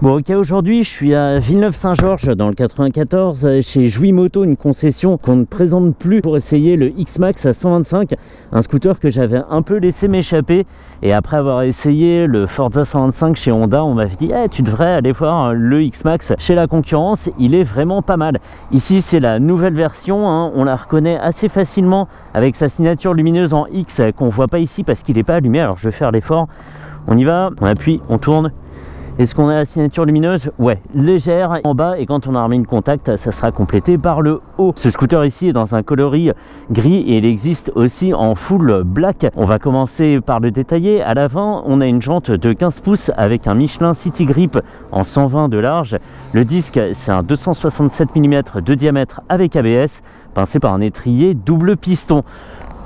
Bon ok, aujourd'hui je suis à Villeneuve-Saint-Georges dans le 94 chez Jouy-Moto, une concession qu'on ne présente plus, pour essayer le X-Max à 125, un scooter que j'avais un peu laissé m'échapper. Et après avoir essayé le Forza 125 chez Honda, on m'avait dit tu devrais aller voir le X-Max chez la concurrence, il est vraiment pas mal. Ici c'est la nouvelle version, on la reconnaît assez facilement avec sa signature lumineuse en X qu'on voit pas ici parce qu'il n'est pas allumé. Alors je vais faire l'effort, on y va, on appuie, on tourne. Est-ce qu'on a la signature lumineuse? Ouais, légère en bas, et quand on a remis le contact, ça sera complété par le haut. Ce scooter ici est dans un coloris gris et il existe aussi en full black. On va commencer par le détailler. À l'avant, on a une jante de 15 pouces avec un Michelin City Grip en 120 de large. Le disque, c'est un 267 mm de diamètre avec ABS, pincé par un étrier double piston.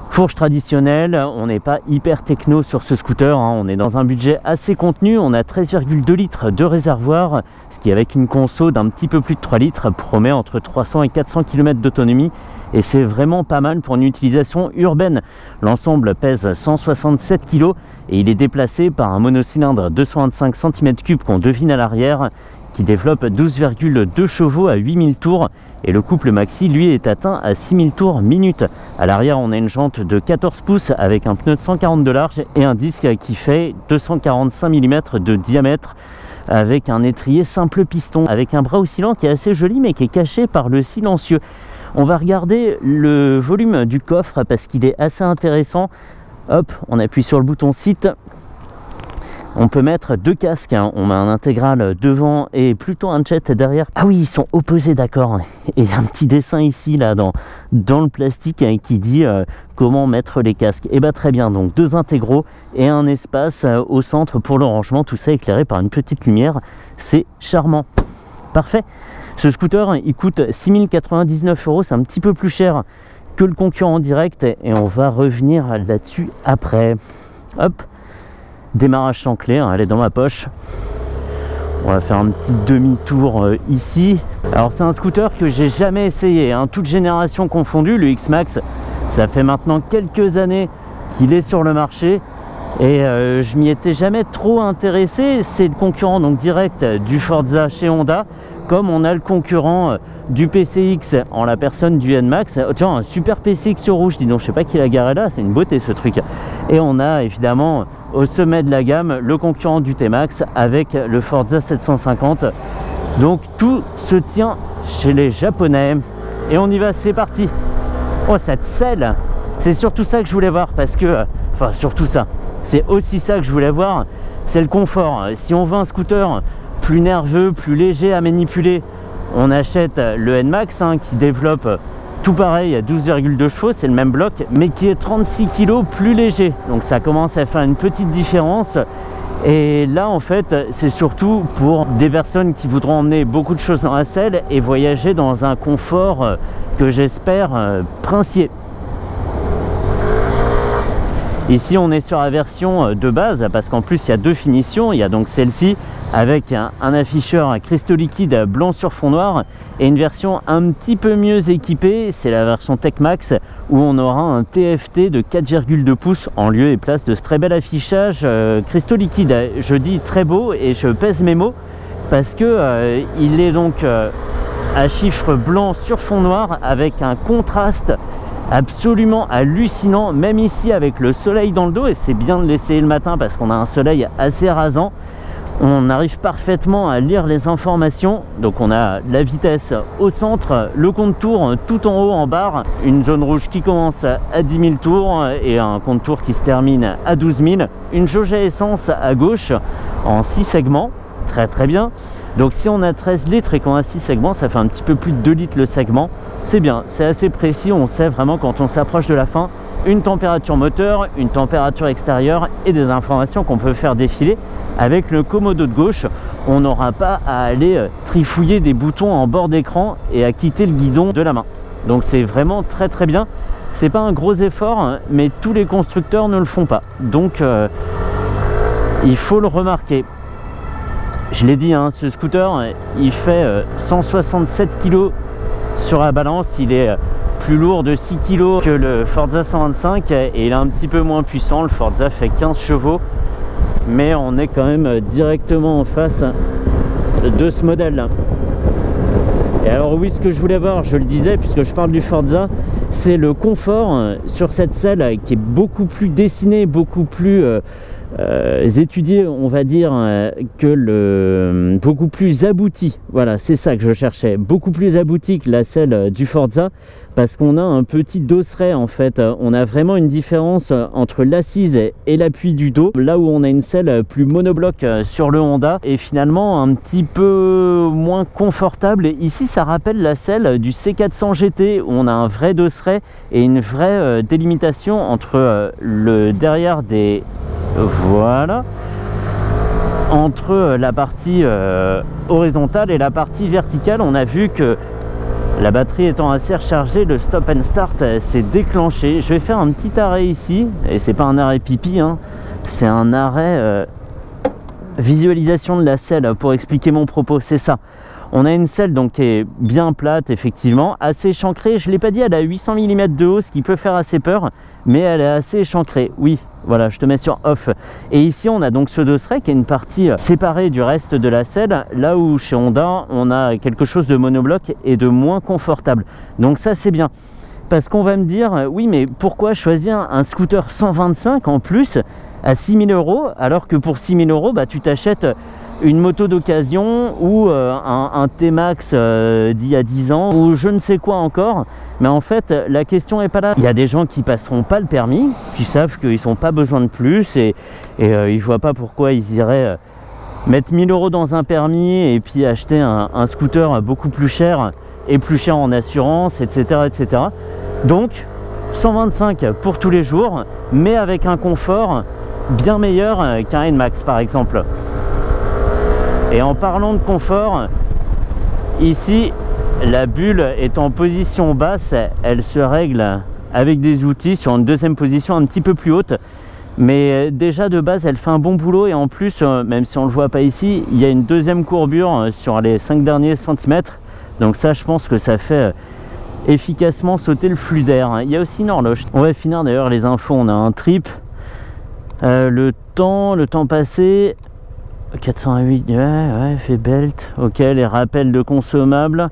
Fourche traditionnelle, on n'est pas hyper techno sur ce scooter, on est dans un budget assez contenu. On a 13,2 litres de réservoir, ce qui avec une conso d'un petit peu plus de 3 litres promet entre 300 et 400 km d'autonomie, et c'est vraiment pas mal pour une utilisation urbaine. L'ensemble pèse 167 kg et il est déplacé par un monocylindre 225 cm3 qu'on devine à l'arrière, qui développe 12,2 chevaux à 8000 tours, et le couple maxi lui est atteint à 6000 tours minute. À l'arrière, on a une jante de 14 pouces avec un pneu de 140 de large et un disque qui fait 245 mm de diamètre avec un étrier simple piston avec un bras oscillant qui est assez joli mais qui est caché par le silencieux. On va regarder le volume du coffre parce qu'il est assez intéressant. Hop, on appuie sur le bouton site. On peut mettre deux casques, on a un intégral devant et plutôt un jet derrière. Ah oui, ils sont opposés, d'accord. Et il y a un petit dessin ici, là, dans le plastique qui dit comment mettre les casques. Et bah très bien, donc deux intégraux et un espace au centre pour le rangement, tout ça éclairé par une petite lumière. C'est charmant. Parfait. Ce scooter, il coûte 6 099 €, c'est un petit peu plus cher que le concurrent direct et on va revenir là-dessus après. Hop. Démarrage sans clé, elle est dans ma poche. On va faire un petit demi-tour ici. Alors c'est un scooter que j'ai jamais essayé, toute génération confondue. Le X-Max, ça fait maintenant quelques années qu'il est sur le marché et je m'y étais jamais trop intéressé. C'est le concurrent donc direct du Forza chez Honda, comme on a le concurrent du PCX en la personne du NMAX. Oh, tiens, un super PCX rouge, dis donc, je sais pas qui l'a garé là, c'est une beauté ce truc. Et on a évidemment au sommet de la gamme le concurrent du T-Max avec le Forza 750. Donc tout se tient chez les Japonais. Et on y va, c'est parti. Oh, cette selle, c'est surtout ça que je voulais voir parce que, enfin surtout ça, c'est aussi ça que je voulais voir, c'est le confort. Si on veut un scooter plus nerveux, plus léger à manipuler, on achète le NMAX qui développe tout pareil à 12,2 chevaux, c'est le même bloc, mais qui est 36 kg plus léger. Donc ça commence à faire une petite différence. Et là en fait c'est surtout pour des personnes qui voudront emmener beaucoup de choses dans la selle et voyager dans un confort que j'espère princier. Ici on est sur la version de base parce qu'en plus il y a deux finitions. Il y a donc celle-ci avec un afficheur cristaux liquides blanc sur fond noir et une version un petit peu mieux équipée, c'est la version Tech Max où on aura un TFT de 4,2 pouces en lieu et place de ce très bel affichage cristaux liquides. Je dis très beau et je pèse mes mots parce que il est donc à chiffre blanc sur fond noir avec un contraste absolument hallucinant, même ici avec le soleil dans le dos, et c'est bien de l'essayer le matin parce qu'on a un soleil assez rasant. On arrive parfaitement à lire les informations. Donc on a la vitesse au centre, le compte tour tout en haut en barre, une zone rouge qui commence à 10 000 tours et un compte tour qui se termine à 12 000, une jauge à essence à gauche en 6 segments, très très bien. Donc si on a 13 litres et qu'on a 6 segments, ça fait un petit peu plus de 2 litres le segment. C'est bien, c'est assez précis, on sait vraiment quand on s'approche de la fin une température moteur, une température extérieure et des informations qu'on peut faire défiler. Avec le commodo de gauche, on n'aura pas à aller trifouiller des boutons en bord d'écran et à quitter le guidon de la main. Donc c'est vraiment très très bien. C'est pas un gros effort, mais tous les constructeurs ne le font pas. Donc il faut le remarquer. Je l'ai dit, ce scooter, il fait 167 kg sur la balance. Il est plus lourd de 6 kg que le Forza 125 et il est un petit peu moins puissant. Le Forza fait 15 chevaux, mais on est quand même directement en face de ce modèle là. Et alors oui, ce que je voulais voir, je le disais puisque je parle du Forza, c'est le confort sur cette selle qui est beaucoup plus dessinée, beaucoup plus étudié, on va dire, que beaucoup plus abouti. Voilà, c'est ça que je cherchais, beaucoup plus abouti que la selle du Forza, parce qu'on a un petit dosseret en fait. On a vraiment une différence entre l'assise et l'appui du dos, là où on a une selle plus monobloc sur le Honda et finalement un petit peu moins confortable. Et ici ça rappelle la selle du C400 GT où on a un vrai dosseret et une vraie délimitation entre le derrière des... Voilà, entre la partie horizontale et la partie verticale. On a vu que la batterie étant assez rechargée, le stop and start s'est déclenché. Je vais faire un petit arrêt ici, et c'est pas un arrêt pipi, hein, c'est un arrêt visualisation de la selle pour expliquer mon propos. C'est ça. On a une selle donc qui est bien plate, effectivement, assez échancrée. Je ne l'ai pas dit, elle a 800 mm de haut, ce qui peut faire assez peur, mais elle est assez échancrée. Oui, voilà, je te mets sur off. Et ici, on a donc ce dosseret qui est une partie séparée du reste de la selle, là où chez Honda, on a quelque chose de monobloc et de moins confortable. Donc ça, c'est bien. Parce qu'on va me dire, oui, mais pourquoi choisir un scooter 125 en plus à 6 000 €, alors que pour 6 000 €, bah, tu t'achètes une moto d'occasion ou un T-Max d'il y a 10 ans ou je ne sais quoi encore. Mais en fait la question est pas là. Il y a des gens qui passeront pas le permis, qui savent qu'ils n'ont pas besoin de plus et ils voient pas pourquoi ils iraient mettre 1000 € dans un permis et puis acheter un scooter beaucoup plus cher et plus cher en assurance, etc., etc. Donc 125 pour tous les jours, mais avec un confort bien meilleur qu'un N-Max par exemple. Et en parlant de confort, ici la bulle est en position basse, elle se règle avec des outils sur une deuxième position un petit peu plus haute, mais déjà de base elle fait un bon boulot. Et en plus, même si on ne le voit pas ici, il y a une deuxième courbure sur les 5 derniers centimètres, donc ça je pense que ça fait efficacement sauter le flux d'air. Il y a aussi une horloge. On va finir d'ailleurs les infos. On a un trip, le temps passé 408, ouais, fait belt, ok, les rappels de consommables,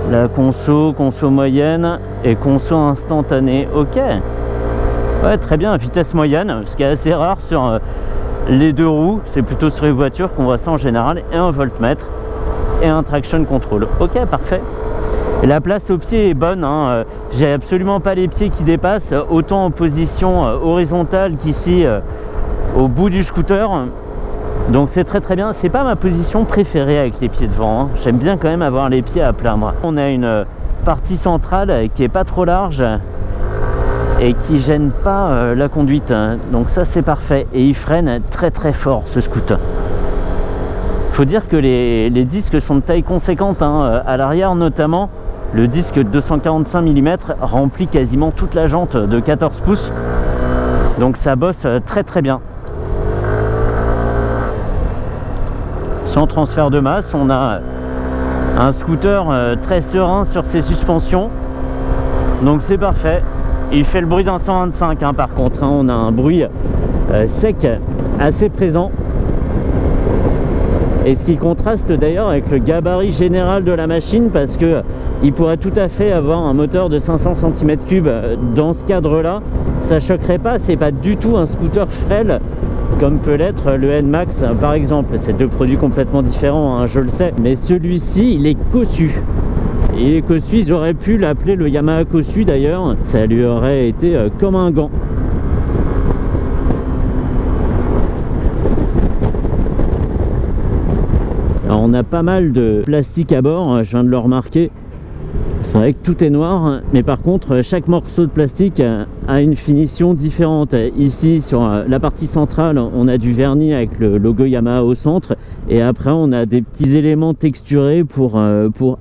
la conso moyenne et conso instantanée, ok, ouais, très bien, vitesse moyenne, ce qui est assez rare sur les deux roues, c'est plutôt sur les voitures qu'on voit ça en général, et un voltmètre et un traction control, ok, parfait. Et la place au pied est bonne, hein. J'ai absolument pas les pieds qui dépassent, autant en position horizontale qu'ici au bout du scooter. Donc c'est très bien. C'est pas ma position préférée avec les pieds devant, hein. J'aime bien quand même avoir les pieds à plat bras. On a une partie centrale qui est pas trop large et qui gêne pas la conduite, donc ça c'est parfait. Et il freine très fort ce scooter. Faut dire que les disques sont de taille conséquente, hein. À l'arrière notamment, le disque 245 mm remplit quasiment toute la jante de 14 pouces, donc ça bosse très bien. Sans transfert de masse, on a un scooter très serein sur ses suspensions, donc c'est parfait. Il fait le bruit d'un 125, hein, par contre, hein. On a un bruit sec assez présent, et ce qui contraste d'ailleurs avec le gabarit général de la machine, parce que il pourrait tout à fait avoir un moteur de 500 cm3 dans ce cadre là, ça choquerait pas. C'est pas du tout un scooter frêle comme peut l'être le N-Max par exemple. C'est deux produits complètement différents, hein, je le sais, mais celui-ci il est cossu. Il est cossu, ils auraient pu l'appeler le Yamaha cossu d'ailleurs, ça lui aurait été comme un gant. Alors on a pas mal de plastique à bord, je viens de le remarquer. C'est vrai que tout est noir, mais par contre chaque morceau de plastique a une finition différente. Ici sur la partie centrale, on a du vernis avec le logo Yamaha au centre, et après on a des petits éléments texturés pour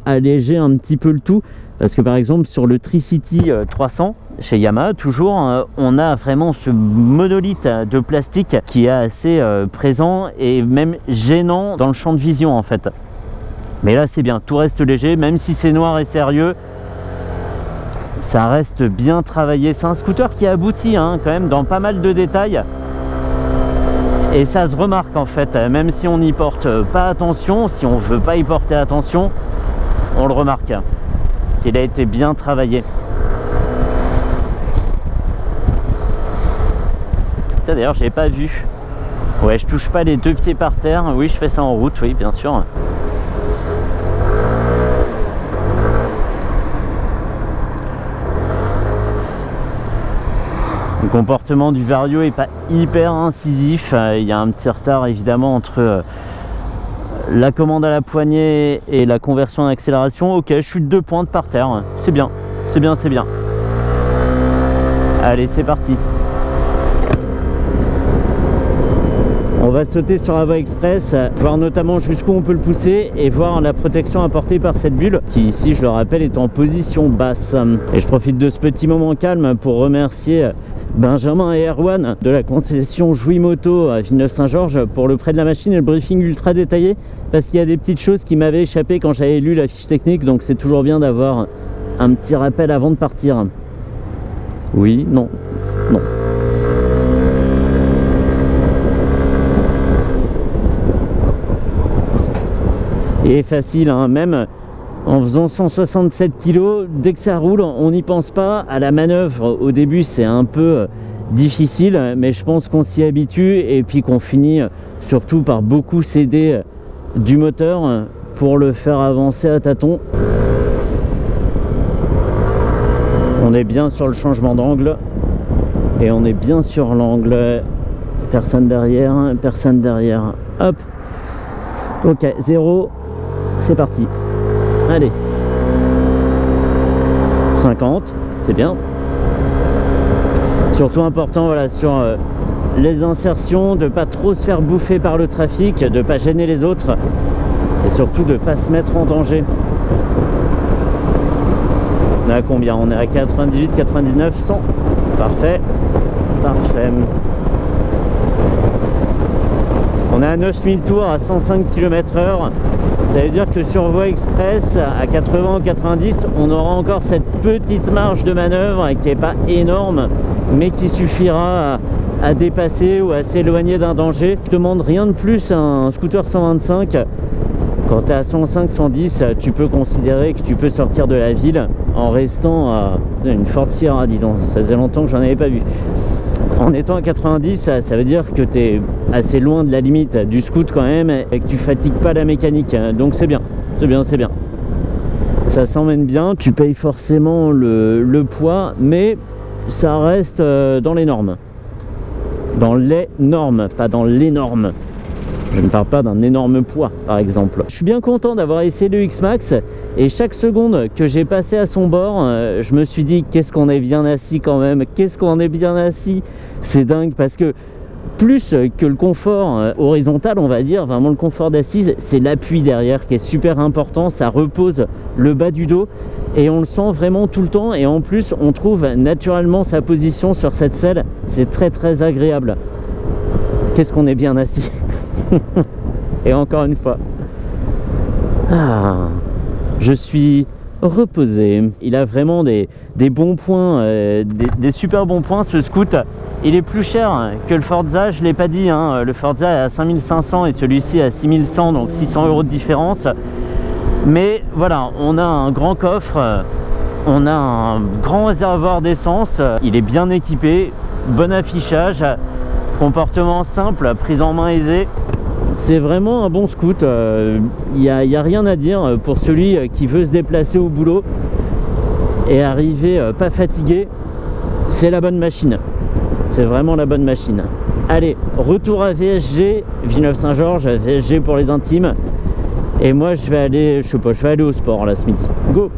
alléger un petit peu le tout. Parce que par exemple sur le Tricity 300 chez Yamaha toujours, on a vraiment ce monolithe de plastique qui est assez présent et même gênant dans le champ de vision en fait. Mais là c'est bien, tout reste léger, même si c'est noir et sérieux, ça reste bien travaillé. C'est un scooter qui aboutit, hein, quand même dans pas mal de détails. Et ça se remarque en fait, même si on n'y porte pas attention, si on veut pas y porter attention, on le remarque, qu'il a été bien travaillé. D'ailleurs, j'ai pas vu. Ouais, je touche pas les deux pieds par terre. Oui, je fais ça en route, oui, bien sûr. Le comportement du Vario est pas hyper incisif. Il y a un petit retard évidemment entre la commande à la poignée et la conversion en accélération. Ok, je suis de 2 pointes par terre. C'est bien, c'est bien, c'est bien. Allez, c'est parti. On va sauter sur la voie express, voir notamment jusqu'où on peut le pousser et voir la protection apportée par cette bulle qui ici, je le rappelle, est en position basse. Et je profite de ce petit moment calme pour remercier Benjamin et Erwan de la concession Jouy Moto à Villeneuve-Saint-Georges pour le prêt de la machine et le briefing ultra détaillé, parce qu'il y a des petites choses qui m'avaient échappé quand j'avais lu la fiche technique, donc c'est toujours bien d'avoir un petit rappel avant de partir. Oui, non, non. Et facile, hein, même en faisant 167 kg, dès que ça roule, on n'y pense pas. À la manœuvre, au début, c'est un peu difficile, mais je pense qu'on s'y habitue et puis qu'on finit surtout par beaucoup s'aider du moteur pour le faire avancer à tâtons. On est bien sur le changement d'angle et on est bien sur l'angle. Personne derrière, personne derrière. Hop. Ok, 0. C'est parti. Allez. 50, c'est bien. Surtout important, voilà, sur les insertions, de pas trop se faire bouffer par le trafic, de pas gêner les autres et surtout de pas se mettre en danger. On est à combien? On est à 98, 99, 100. Parfait. Parfait. On est à 9000 tours à 105 km/h. Ça veut dire que sur voie express à 80 ou 90, on aura encore cette petite marge de manœuvre qui n'est pas énorme, mais qui suffira à dépasser ou à s'éloigner d'un danger. Je demande rien de plus à un scooter 125. Quand tu es à 105, 110, tu peux considérer que tu peux sortir de la ville en restant à une Ford Sierra, dis donc. Ça faisait longtemps que j'en avais pas vu. En étant à 90, ça veut dire que tu es assez loin de la limite du scoot quand même et que tu fatigues pas la mécanique. Donc c'est bien, c'est bien, c'est bien. Ça s'emmène bien, tu payes forcément le poids, mais ça reste dans les normes. Dans les normes, pas dans les normes. Je ne parle pas d'un énorme poids, par exemple. Je suis bien content d'avoir essayé le X-Max et chaque seconde que j'ai passé à son bord, je me suis dit qu'est-ce qu'on est bien assis quand même, qu'est-ce qu'on est bien assis. C'est dingue parce que plus que le confort horizontal, on va dire, vraiment le confort d'assise, c'est l'appui derrière qui est super important. Ça repose le bas du dos et on le sent vraiment tout le temps et en plus on trouve naturellement sa position sur cette selle. C'est très très agréable. Qu'est-ce qu'on est bien assis. Et encore une fois, je suis reposé. Il a vraiment des bons points, des super bons points ce scoot. Il est plus cher que le Forza, je ne l'ai pas dit, hein. Le Forza est à 5500 et celui-ci à 6100, donc 600 € de différence. Mais voilà, on a un grand coffre, on a un grand réservoir d'essence, il est bien équipé, bon affichage, comportement simple, prise en main aisée. C'est vraiment un bon scoot, y a rien à dire pour celui qui veut se déplacer au boulot et arriver pas fatigué. C'est la bonne machine, c'est vraiment la bonne machine. Allez, retour à VSG, Villeneuve-Saint-Georges, VSG pour les intimes. Et moi je vais aller, je sais pas, je vais aller au sport là ce midi. Go!